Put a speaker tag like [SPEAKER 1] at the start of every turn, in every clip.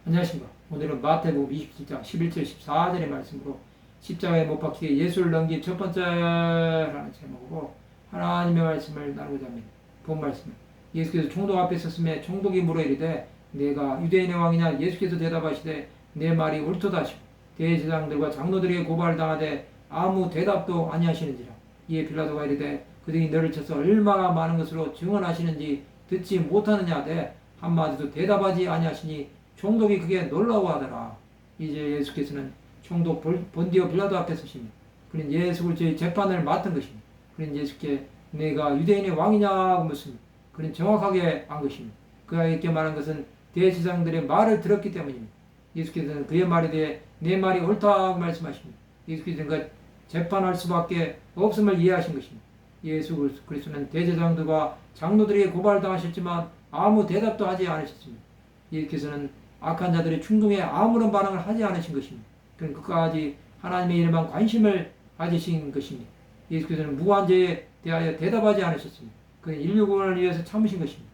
[SPEAKER 1] 안녕하십니까. 오늘은 마태복음 27장 11절 14절의 말씀으로 십자가에 못 박히게 예수를 넘긴 첫 번째라는 제목으로 하나님의 말씀을 나누고자 합니다. 본 말씀은 예수께서 총독 앞에 섰음에 총독이 물어 이르되 내가 유대인의 왕이냐? 예수께서 대답하시되 내 말이 옳도다 하시고 대제사장들과 장로들에게 고발을 당하되 아무 대답도 아니하시는지라. 이에 빌라도가 이르되 그들이 너를 쳐서 얼마나 많은 것으로 증언하시는지 듣지 못하느냐 하되 한마디도 대답하지 아니하시니 총독이 그게 놀라워하더라. 이제 예수께서는 총독 본디오 빌라도 앞에 서십니다. 그는 예수를 저희 재판을 맡은 것입니다. 그는 예수께 내가 유대인의 왕이냐고 묻습니다. 그는 정확하게 안 것입니다. 그가 이렇게 말한 것은 대제사장들의 말을 들었기 때문입니다. 예수께서는 그의 말에 대해 내 말이 옳다고 말씀하십니다. 예수께서는 그 재판할 수밖에 없음을 이해하신 것입니다. 예수 그리스도는 대제사장들과 장로들에게 고발당하셨지만 아무 대답도 하지 않으셨습니다. 예수께서는 악한 자들의 충동에 아무런 반응을 하지 않으신 것입니다. 그는 끝까지 하나님의 일에만 관심을 가지신 것입니다. 예수께서는 무고한 죄에 대하여 대답하지 않으셨습니다. 그는 인류 구원을 위해서 참으신 것입니다.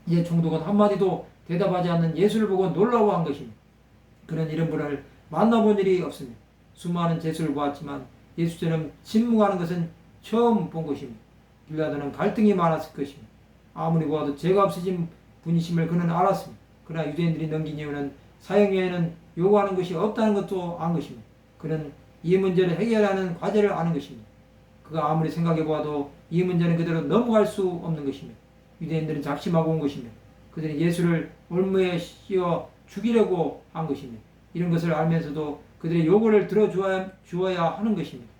[SPEAKER 1] 이에 총독은 한마디도 대답하지 않는 예수를 보고 놀라워한 것입니다. 그는 이런 분을 만나본 일이 없습니다. 수많은 제수를 보았지만 예수처럼 침묵하는 것은 처음 본 것입니다. 빌라도는 갈등이 많았을 것입니다. 아무리 보아도 죄가 없으신 분이심을 그는 알았습니다. 그러나 유대인들이 넘긴 이유는 사형 외에는 요구하는 것이 없다는 것도 안 것입니다. 그는 이 문제를 해결하는 과제를 아는 것입니다. 그가 아무리 생각해 보아도 이 문제는 그대로 넘어갈 수 없는 것입니다. 유대인들은 작심하고 온 것입니다. 그들은 예수를 올무에 씌워 죽이려고 한 것입니다. 이런 것을 알면서도 그들의 요구를 들어주어야 하는 것입니다.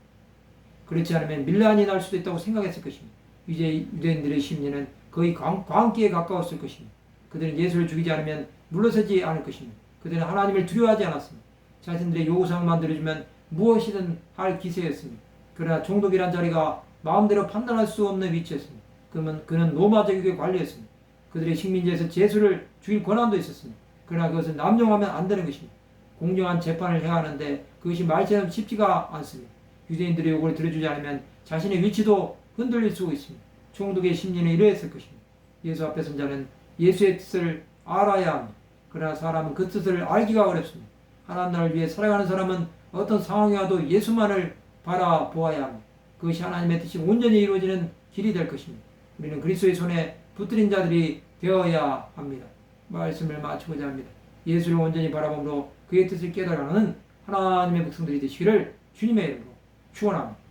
[SPEAKER 1] 그렇지 않으면 밀란이 날 수도 있다고 생각했을 것입니다. 유대인들의 심리는 거의 광기에 가까웠을 것입니다. 그들은 예수를 죽이지 않으면 물러서지 않을 것입니다. 그들은 하나님을 두려워하지 않았습니다. 자신들의 요구사항만 들어주면 무엇이든 할 기세였습니다. 그러나 총독이란 자리가 마음대로 판단할 수 없는 위치였습니다. 그러면 그는 로마제국의 관리였습니다. 그들의 식민지에서 예수를 죽일 권한도 있었습니다. 그러나 그것은 남용하면 안 되는 것입니다. 공정한 재판을 해야 하는데 그것이 말처럼 쉽지가 않습니다. 유대인들의 요구를 들어주지 않으면 자신의 위치도 흔들릴 수 있습니다. 총독의 심리는 이러했을 것입니다. 예수 앞에 선 자는 예수의 뜻을 알아야 합니다. 그러나 사람은 그 뜻을 알기가 어렵습니다. 하나님 나라를 위해 살아가는 사람은 어떤 상황이 와도 예수만을 바라보아야 합니다. 그것이 하나님의 뜻이 온전히 이루어지는 길이 될 것입니다. 우리는 그리스도의 손에 붙들린 자들이 되어야 합니다. 말씀을 마치고자 합니다. 예수를 온전히 바라봄으로 그의 뜻을 깨달아가는 하나님의 백성들이 되시기를 주님의 이름으로 축원합니다.